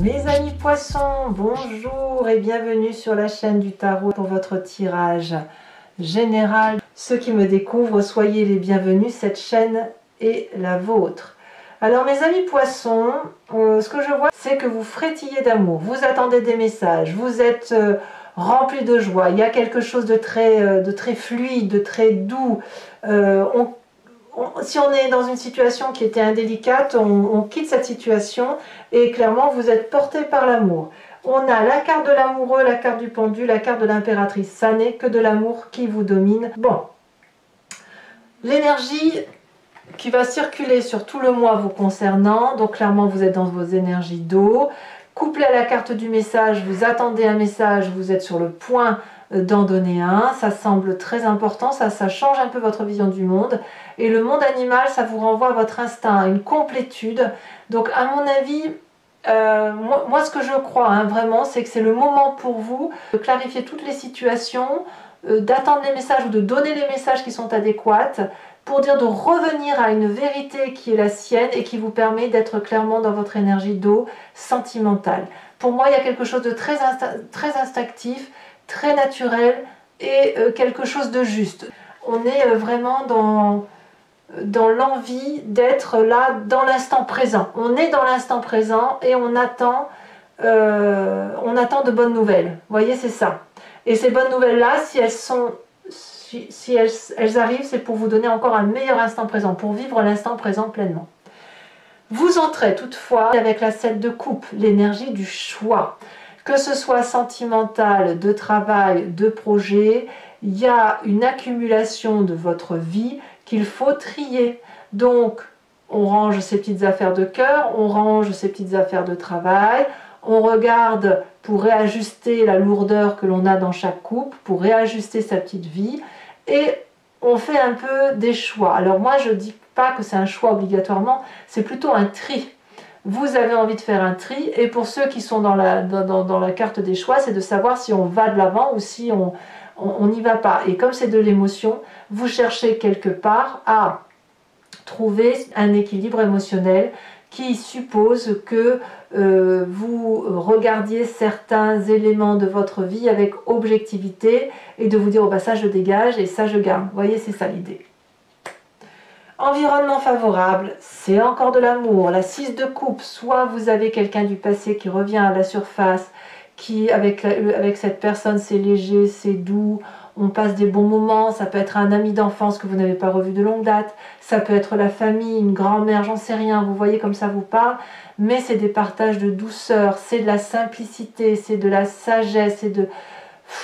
Mes amis poissons, bonjour et bienvenue sur la chaîne du tarot pour votre tirage général. Ceux qui me découvrent, soyez les bienvenus, cette chaîne est la vôtre. Alors mes amis poissons, ce que je vois c'est que vous frétillez d'amour, vous attendez des messages, vous êtes remplis de joie, il y a quelque chose de très fluide, de très doux. Si on est dans une situation qui était indélicate, on quitte cette situation et clairement vous êtes porté par l'amour. On a la carte de l'amoureux, la carte du pendu, la carte de l'impératrice. Ça n'est que de l'amour qui vous domine. Bon, l'énergie qui va circuler sur tout le mois vous concernant, donc clairement vous êtes dans vos énergies d'eau. Couplé à la carte du message, vous attendez un message, vous êtes sur le point d'en donner un, ça semble très important, ça change un peu votre vision du monde. Et le monde animal, ça vous renvoie à votre instinct, à une complétude. Donc à mon avis, moi ce que je crois vraiment, c'est que c'est le moment pour vous de clarifier toutes les situations, d'attendre les messages ou de donner les messages qui sont adéquats, pour dire de revenir à une vérité qui est la sienne et qui vous permet d'être clairement dans votre énergie d'eau sentimentale. Pour moi, il y a quelque chose de très instinctif, très naturel et quelque chose de juste. On est vraiment dans l'envie d'être là dans l'instant présent. On est dans l'instant présent et on attend de bonnes nouvelles. Vous voyez, c'est ça. Et ces bonnes nouvelles-là, si elles arrivent, c'est pour vous donner encore un meilleur instant présent, pour vivre l'instant présent pleinement. Vous entrez toutefois avec la 7 de coupe, l'énergie du choix. Que ce soit sentimental, de travail, de projet, il y a une accumulation de votre vie qu'il faut trier. Donc, on range ses petites affaires de cœur, on range ses petites affaires de travail, on regarde pour réajuster la lourdeur que l'on a dans chaque couple, pour réajuster sa petite vie, et on fait un peu des choix. Alors moi, je ne dis pas que c'est un choix obligatoirement, c'est plutôt un tri. Vous avez envie de faire un tri, et pour ceux qui sont dans la carte des choix, c'est de savoir si on va de l'avant ou si on n'y va pas. Et comme c'est de l'émotion, vous cherchez quelque part à trouver un équilibre émotionnel qui suppose que vous regardiez certains éléments de votre vie avec objectivité et de vous dire oh bah ça je dégage et ça je garde. Vous voyez, c'est ça l'idée. Environnement favorable, c'est encore de l'amour. La 6 de coupe, soit vous avez quelqu'un du passé qui revient à la surface, qui avec cette personne c'est léger, c'est doux, on passe des bons moments, ça peut être un ami d'enfance que vous n'avez pas revu de longue date, ça peut être la famille, une grand-mère, j'en sais rien, vous voyez comme ça vous parle, mais c'est des partages de douceur, c'est de la simplicité, c'est de la sagesse,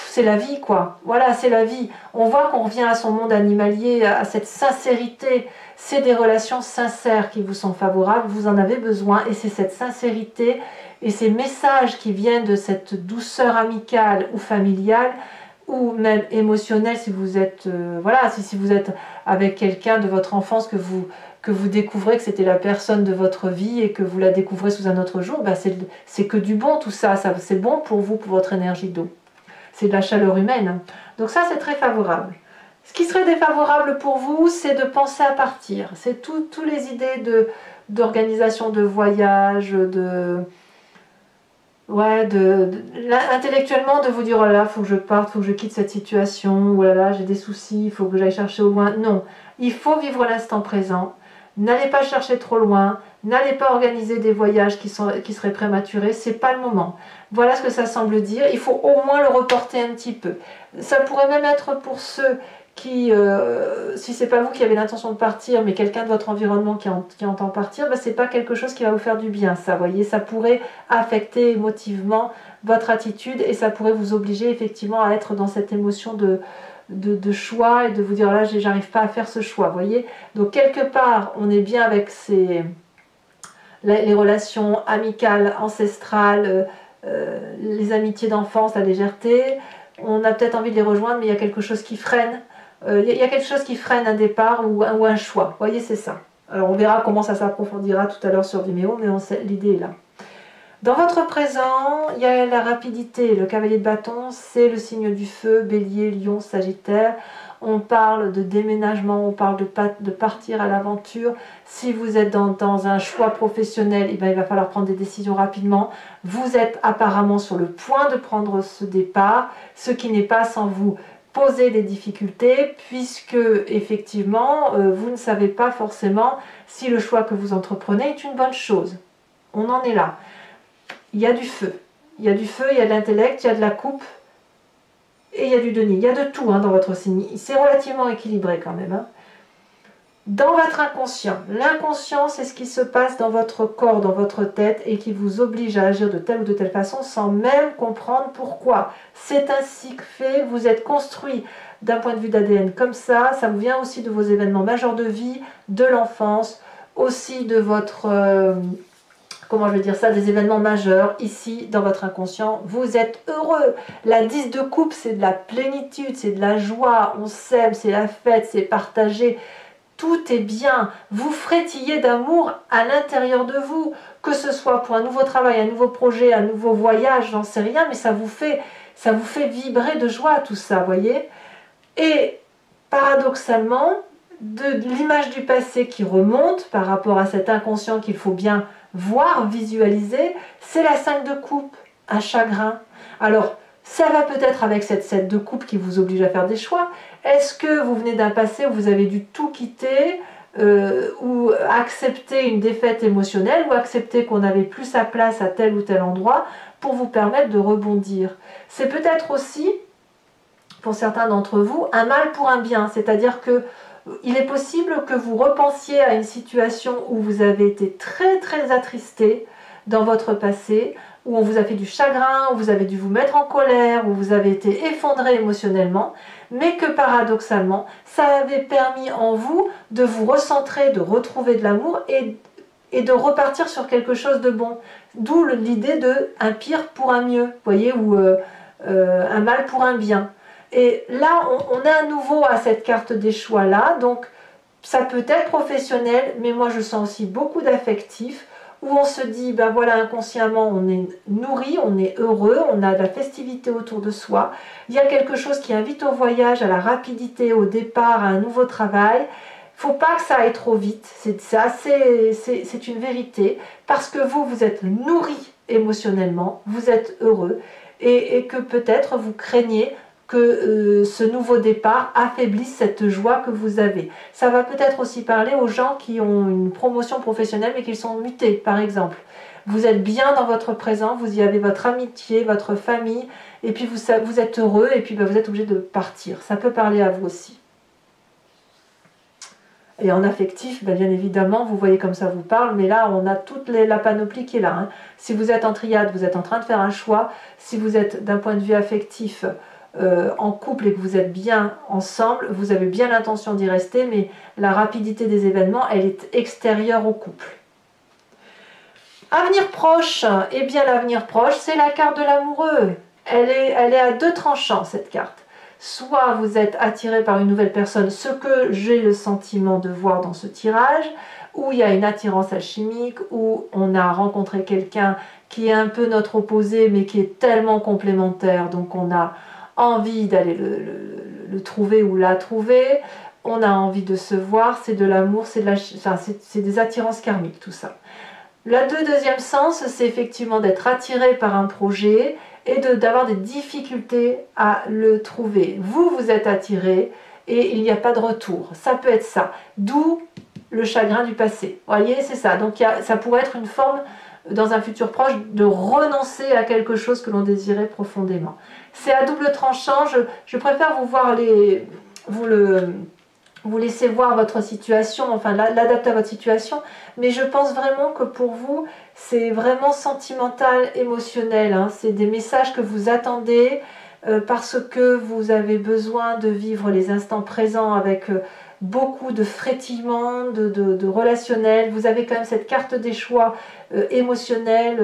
c'est la vie quoi, voilà c'est la vie. On voit qu'on revient à son monde animalier, à cette sincérité, c'est des relations sincères qui vous sont favorables, vous en avez besoin et c'est cette sincérité et ces messages qui viennent de cette douceur amicale ou familiale ou même émotionnelle si vous êtes, voilà, si vous êtes avec quelqu'un de votre enfance que vous découvrez que c'était la personne de votre vie et que vous la découvrez sous un autre jour, ben c'est que du bon tout ça, c'est bon pour vous, pour votre énergie d'eau. C'est de la chaleur humaine. Donc ça, c'est très favorable. Ce qui serait défavorable pour vous, c'est de penser à partir. C'est toutes les idées d'organisation de voyage, intellectuellement de vous dire oh là là, faut que je parte, faut que je quitte cette situation, oh là là, j'ai des soucis, il faut que j'aille chercher au loin. Non, il faut vivre l'instant présent. N'allez pas chercher trop loin, n'allez pas organiser des voyages qui seraient prématurés, c'est pas le moment. Voilà ce que ça semble dire, il faut au moins le reporter un petit peu. Ça pourrait même être pour ceux qui, si c'est pas vous qui avez l'intention de partir, mais quelqu'un de votre environnement qui entend partir, c'est pas quelque chose qui va vous faire du bien, ça, voyez, ça pourrait affecter émotivement votre attitude et ça pourrait vous obliger effectivement à être dans cette émotion de choix et de vous dire là j'arrive pas à faire ce choix, voyez. Donc quelque part on est bien avec les relations amicales, ancestrales, les amitiés d'enfance, la légèreté, on a peut-être envie de les rejoindre mais il y a quelque chose qui freine, il y a quelque chose qui freine un départ ou un choix, voyez, c'est ça. Alors on verra comment ça s'approfondira tout à l'heure sur Vimeo, mais l'idée est là. Dans votre présent, il y a la rapidité. Le cavalier de bâton, c'est le signe du feu, bélier, lion, sagittaire. on parle de déménagement, on parle de partir à l'aventure. Si vous êtes dans un choix professionnel, eh bien, il va falloir prendre des décisions rapidement. Vous êtes apparemment sur le point de prendre ce départ, ce qui n'est pas sans vous poser des difficultés, puisque effectivement, vous ne savez pas forcément si le choix que vous entreprenez est une bonne chose. On en est là. Il y a du feu. Il y a du feu, il y a de l'intellect, il y a de la coupe et il y a du denier. Il y a de tout dans votre signe. C'est relativement équilibré quand même. Dans votre inconscient, l'inconscient, c'est ce qui se passe dans votre corps, dans votre tête et qui vous oblige à agir de telle ou de telle façon sans même comprendre pourquoi. C'est ainsi que fait, vous êtes construit d'un point de vue d'ADN comme ça vous vient aussi de vos événements majeurs de vie, de l'enfance, aussi de votre... comment je vais dire ça, des événements majeurs, ici, dans votre inconscient, vous êtes heureux. La 10 de coupe, c'est de la plénitude, c'est de la joie, on s'aime, c'est la fête, c'est partagé. Tout est bien. Vous frétillez d'amour à l'intérieur de vous, que ce soit pour un nouveau travail, un nouveau projet, un nouveau voyage, j'en sais rien, mais ça vous fait vibrer de joie, tout ça, voyez. Et paradoxalement, de l'image du passé qui remonte par rapport à cet inconscient qu'il faut bien voir, visualiser, c'est la 5 de coupe, un chagrin. Alors, ça va peut-être avec cette 7 de coupe qui vous oblige à faire des choix. Est-ce que vous venez d'un passé où vous avez dû tout quitter, ou accepter une défaite émotionnelle, ou accepter qu'on n'avait plus sa place à tel ou tel endroit pour vous permettre de rebondir? C'est peut-être aussi, pour certains d'entre vous, un mal pour un bien, c'est-à-dire que il est possible que vous repensiez à une situation où vous avez été très très attristé dans votre passé, où on vous a fait du chagrin, où vous avez dû vous mettre en colère, où vous avez été effondré émotionnellement, mais que paradoxalement, ça avait permis en vous de vous recentrer, de retrouver de l'amour et de repartir sur quelque chose de bon. D'où l'idée de un pire pour un mieux, vous voyez, ou un mal pour un bien. Et là, on est à nouveau à cette carte des choix-là, donc ça peut être professionnel, mais moi je sens aussi beaucoup d'affectif, où on se dit, ben voilà, inconsciemment, on est nourri, on est heureux, on a de la festivité autour de soi, il y a quelque chose qui invite au voyage, à la rapidité, au départ, à un nouveau travail. Il ne faut pas que ça aille trop vite, c'est une vérité, parce que vous êtes nourri émotionnellement, vous êtes heureux, et que peut-être vous craignez que ce nouveau départ affaiblisse cette joie que vous avez. Ça va peut-être aussi parler aux gens qui ont une promotion professionnelle mais qui sont mutés, par exemple. Vous êtes bien dans votre présent, vous y avez votre amitié, votre famille, et puis vous êtes heureux, et puis vous êtes obligé de partir. Ça peut parler à vous aussi. Et en affectif, bien évidemment, vous voyez comme ça vous parle, mais là, on a toute la panoplie qui est là. Si vous êtes en triade, vous êtes en train de faire un choix. Si vous êtes d'un point de vue affectif, en couple et que vous êtes bien ensemble, vous avez bien l'intention d'y rester, mais la rapidité des événements, elle est extérieure au couple. Avenir proche, eh bien l'avenir proche, c'est la carte de l'amoureux. Elle est à deux tranchants, cette carte. Soit vous êtes attiré par une nouvelle personne, ce que j'ai le sentiment de voir dans ce tirage, où il y a une attirance alchimique, où on a rencontré quelqu'un qui est un peu notre opposé, mais qui est tellement complémentaire, donc on a envie d'aller le trouver ou la trouver, on a envie de se voir, c'est de l'amour, c'est des attirances karmiques, tout ça. Le deuxième sens, c'est effectivement d'être attiré par un projet et d'avoir des difficultés à le trouver. Vous êtes attiré et il n'y a pas de retour. Ça peut être ça. D'où le chagrin du passé. Vous voyez, c'est ça. Donc ça pourrait être une forme, dans un futur proche, de renoncer à quelque chose que l'on désirait profondément. C'est à double tranchant. Je préfère vous laisser voir votre situation, enfin l'adapter à votre situation, mais je pense vraiment que pour vous, c'est vraiment sentimental, émotionnel. C'est des messages que vous attendez parce que vous avez besoin de vivre les instants présents avec beaucoup de frétillement, de relationnel. Vous avez quand même cette carte des choix émotionnels.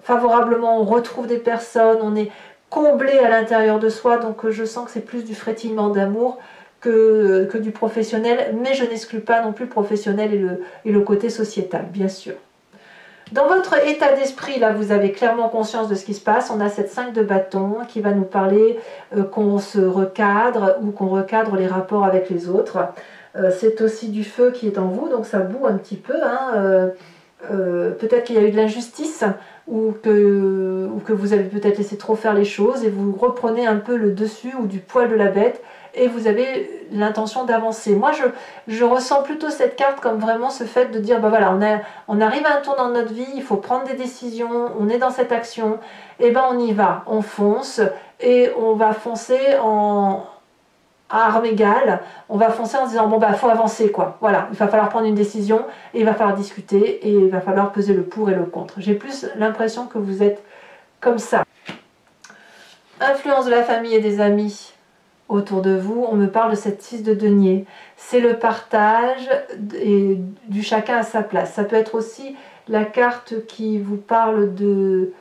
Favorablement, on retrouve des personnes, on est comblé à l'intérieur de soi, donc je sens que c'est plus du frétillement d'amour que du professionnel, mais je n'exclus pas non plus le professionnel et le côté sociétal, bien sûr. Dans votre état d'esprit, là, vous avez clairement conscience de ce qui se passe. On a cette 5 de bâton qui va nous parler qu'on se recadre ou qu'on recadre les rapports avec les autres. C'est aussi du feu qui est en vous, donc ça boue un petit peu. Hein, peut-être qu'il y a eu de l'injustice ou que vous avez peut-être laissé trop faire les choses et vous reprenez un peu le dessus ou du poil de la bête et vous avez l'intention d'avancer. Moi, je ressens plutôt cette carte comme vraiment ce fait de dire, bah voilà, on arrive à un tour dans notre vie, il faut prendre des décisions, on est dans cette action, et ben on y va, on fonce et on va foncer à armes égales, on va foncer en se disant, bon bah faut avancer quoi, voilà, il va falloir prendre une décision, et il va falloir discuter, et il va falloir peser le pour et le contre. J'ai plus l'impression que vous êtes comme ça. Influence de la famille et des amis autour de vous, on me parle de cette 6 de denier. C'est le partage et du chacun à sa place. Ça peut être aussi la carte qui vous parle de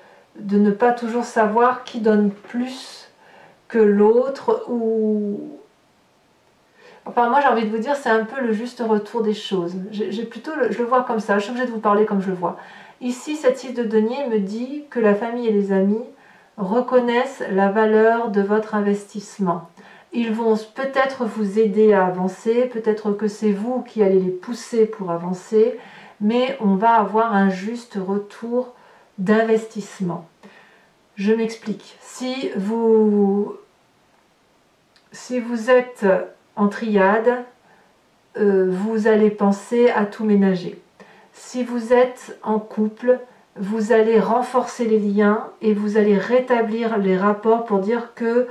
ne pas toujours savoir qui donne plus que l'autre. Enfin, moi j'ai envie de vous dire, c'est un peu le juste retour des choses. Je le vois comme ça, je suis obligée de vous parler comme je le vois. Ici, cette 6 de denier me dit que la famille et les amis reconnaissent la valeur de votre investissement. Ils vont peut-être vous aider à avancer, peut-être que c'est vous qui allez les pousser pour avancer, mais on va avoir un juste retour d'investissement. Je m'explique. Si vous êtes en triade, vous allez penser à tout ménager. Si vous êtes en couple, vous allez renforcer les liens et vous allez rétablir les rapports pour dire que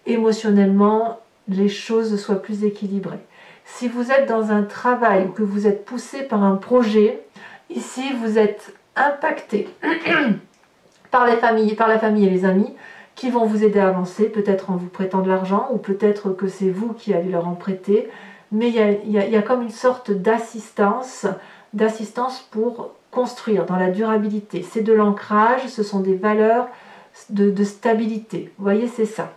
émotionnellement, les choses soient plus équilibrées. Si vous êtes dans un travail ou que vous êtes poussé par un projet, ici vous êtes impacté par la famille et les amis qui vont vous aider à avancer, peut-être en vous prêtant de l'argent ou peut-être que c'est vous qui allez leur en prêter, mais il y a comme une sorte d'assistance pour construire dans la durabilité. C'est de l'ancrage, ce sont des valeurs de stabilité. Vous voyez, c'est ça.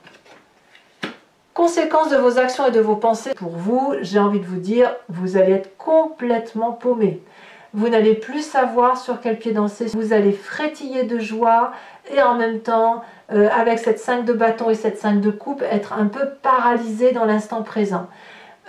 Conséquence de vos actions et de vos pensées, pour vous, j'ai envie de vous dire, vous allez être complètement paumé. Vous n'allez plus savoir sur quel pied danser, vous allez frétiller de joie et en même temps, avec cette 5 de bâton et cette 5 de coupe, être un peu paralysé dans l'instant présent.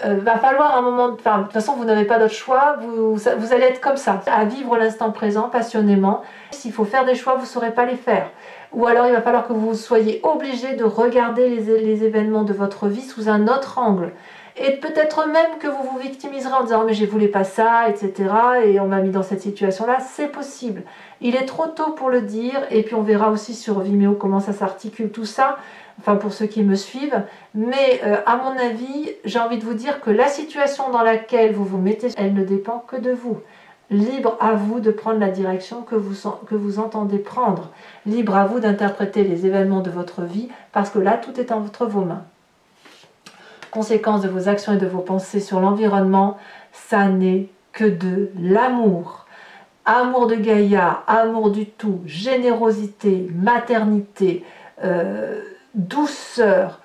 Va falloir un moment, enfin, de toute façon vous n'avez pas d'autre choix, vous allez être comme ça, à vivre l'instant présent passionnément. S'il faut faire des choix, vous ne saurez pas les faire. Ou alors il va falloir que vous soyez obligé de regarder les événements de votre vie sous un autre angle. Et peut-être même que vous vous victimiserez en disant « mais je voulais pas ça, etc. et on m'a mis dans cette situation-là », c'est possible. Il est trop tôt pour le dire, et puis on verra aussi sur Vimeo comment ça s'articule tout ça, enfin pour ceux qui me suivent. Mais à mon avis, j'ai envie de vous dire que la situation dans laquelle vous vous mettez, elle ne dépend que de vous. Libre à vous de prendre la direction que vous entendez prendre. Libre à vous d'interpréter les événements de votre vie, parce que là, tout est entre vos mains. Conséquence de vos actions et de vos pensées sur l'environnement, ça n'est que de l'amour. Amour de Gaïa, amour du tout, générosité, maternité, douceur,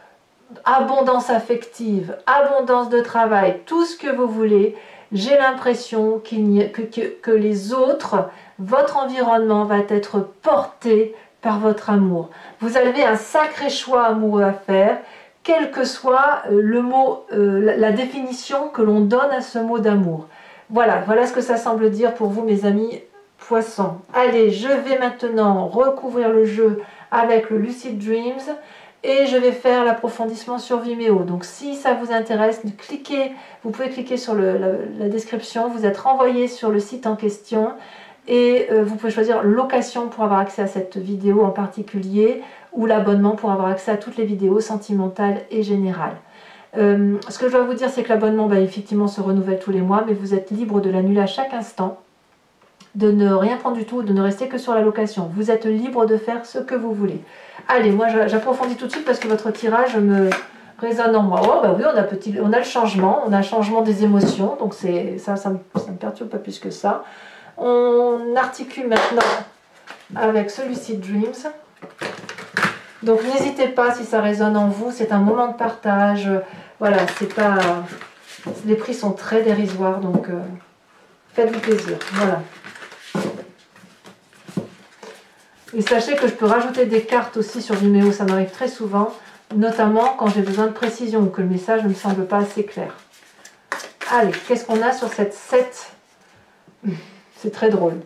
abondance affective, abondance de travail, tout ce que vous voulez. J'ai l'impression que les autres, votre environnement va être porté par votre amour. Vous avez un sacré choix amoureux à faire, quel que soit le mot, la définition que l'on donne à ce mot d'amour. Voilà ce que ça semble dire pour vous, mes amis poissons. Allez, je vais maintenant recouvrir le jeu avec le Lucid Dreams et je vais faire l'approfondissement sur Vimeo. Donc si ça vous intéresse, vous pouvez cliquer sur la description, vous êtes renvoyé sur le site en question et vous pouvez choisir location pour avoir accès à cette vidéo en particulier ou l'abonnement pour avoir accès à toutes les vidéos sentimentales et générales. Ce que je dois vous dire, c'est que l'abonnement effectivement se renouvelle tous les mois, mais vous êtes libre de l'annuler à chaque instant, de ne rien prendre du tout, de ne rester que sur la location. Vous êtes libre de faire ce que vous voulez. Allez, moi j'approfondis tout de suite parce que votre tirage me résonne en moi. Oh bah oui, on a le changement, on a le changement des émotions, donc ça me perturbe pas plus que ça. On articule maintenant avec ce Lucid Dreams. Donc n'hésitez pas si ça résonne en vous, c'est un moment de partage. Voilà, c'est pas, les prix sont très dérisoires, donc faites-vous plaisir. Voilà. Et sachez que je peux rajouter des cartes aussi sur Vimeo, ça m'arrive très souvent, notamment quand j'ai besoin de précision ou que le message ne me semble pas assez clair. Allez, qu'est-ce qu'on a sur cette 7? C'est très drôle.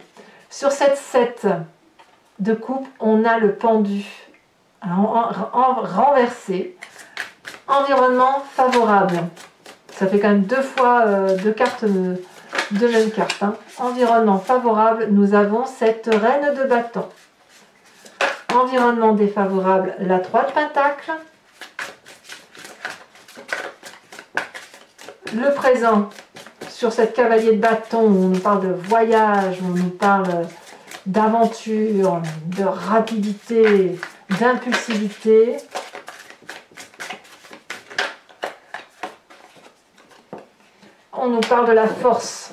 Sur cette 7 de coupe, on a le pendu renversé. Environnement favorable. Ça fait quand même deux fois deux cartes, deux mêmes cartes. Hein. Environnement favorable, nous avons cette reine de bâton. Environnement défavorable, la 3 de pentacle. Le présent, sur cette cavalier de bâton, où on nous parle de voyage, on nous parle d'aventure, de rapidité, d'impulsivité. On nous parle de la force.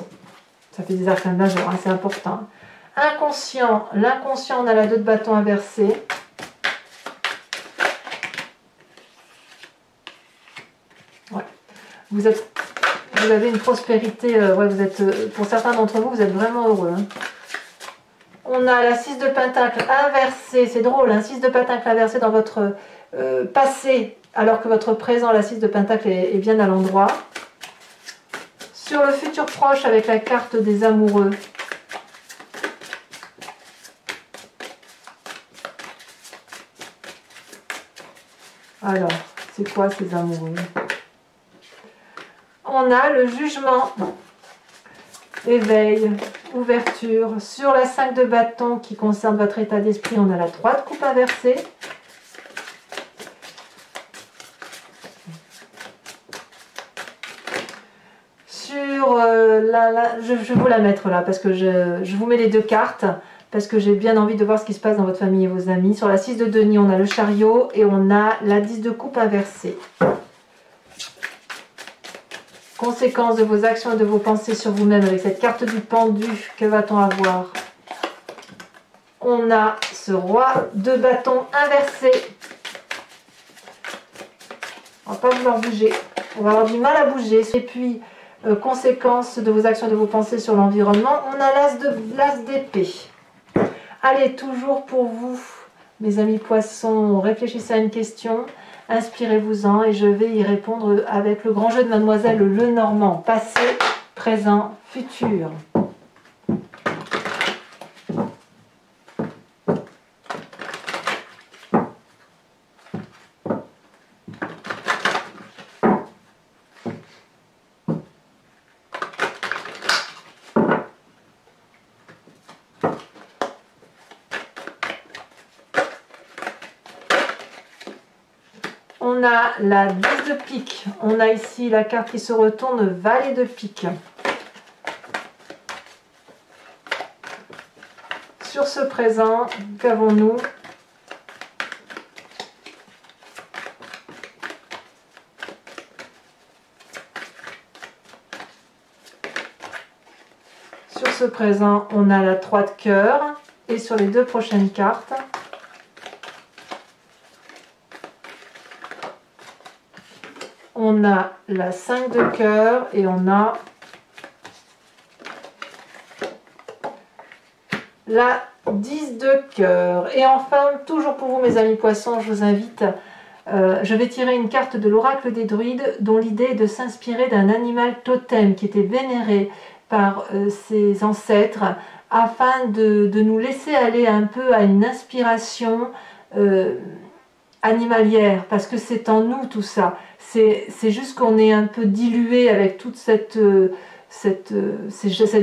Ça fait des arcanes majeurs, hein, c'est important. Inconscient, l'inconscient, on a la 2 de bâton inversée. Ouais. Vous avez une prospérité, ouais, vous êtes, pour certains d'entre vous, vous êtes vraiment heureux. Hein. On a la 6 de pentacle inversée, c'est drôle, hein, 6 de pentacle inversée dans votre passé, alors que votre présent, la 6 de pentacle, est bien à l'endroit. Sur le futur proche, avec la carte des amoureux. Alors, c'est quoi ces amoureux? On a le jugement, éveil, ouverture. Sur la 5 de bâton qui concerne votre état d'esprit, on a la 3 de coupe inversée. Sur je vais vous la mettre là parce que je vous mets les deux cartes parce que j'ai bien envie de voir ce qui se passe dans votre famille et vos amis. Sur la 6 de denier, on a le chariot et on a la 10 de coupe inversée. Conséquence de vos actions et de vos pensées sur vous-même avec cette carte du pendu, que va-t-on avoir? On a ce roi de bâton inversé. On va pas vouloir bouger. On va avoir du mal à bouger. Et puis, conséquence de vos actions et de vos pensées sur l'environnement, on a l'as d'épée. Allez, toujours pour vous, mes amis poissons, réfléchissez à une question. Inspirez-vous-en et je vais y répondre avec le grand jeu de Mademoiselle Lenormand. Passé, présent, futur. On a la 10 de pique. On a ici la carte qui se retourne, valet de pique. Sur ce présent, qu'avons-nous? Sur ce présent, on a la 3 de cœur. Et sur les deux prochaines cartes, on a la 5 de cœur et on a la 10 de cœur. Et enfin, toujours pour vous mes amis poissons, je vous invite, je vais tirer une carte de l'oracle des druides dont l'idée est de s'inspirer d'un animal totem qui était vénéré par ses ancêtres afin de nous laisser aller un peu à une inspiration animalière, parce que c'est en nous tout ça. C'est juste qu'on est un peu dilué avec toute cette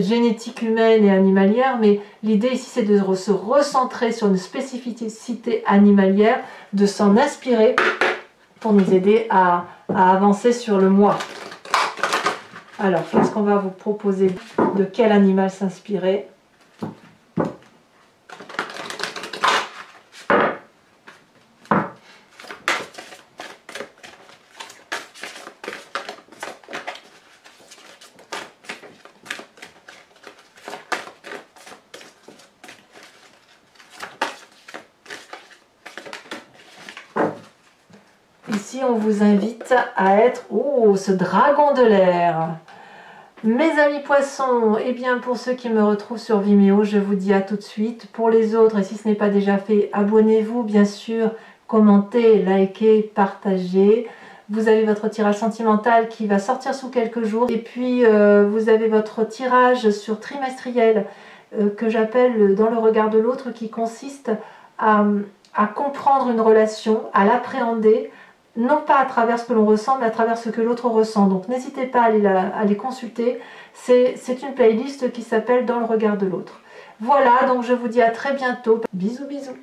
génétique humaine et animalière, mais l'idée ici c'est de se recentrer sur une spécificité animalière, de s'en inspirer pour nous aider à avancer sur le moi. Alors, qu'est-ce qu'on va vous proposer? De quel animal s'inspirer? Ici, on vous invite à être... Oh, ce dragon de l'air! Mes amis poissons, et bien pour ceux qui me retrouvent sur Vimeo, je vous dis à tout de suite. Pour les autres, et si ce n'est pas déjà fait, abonnez-vous bien sûr, commentez, likez, partagez. Vous avez votre tirage sentimental qui va sortir sous quelques jours. Et puis vous avez votre tirage sur trimestriel que j'appelle dans le regard de l'autre, qui consiste à comprendre une relation, à l'appréhender, non pas à travers ce que l'on ressent, mais à travers ce que l'autre ressent. Donc n'hésitez pas à les consulter. C'est une playlist qui s'appelle Dans le regard de l'autre. Voilà, donc je vous dis à très bientôt. Bisous, bisous.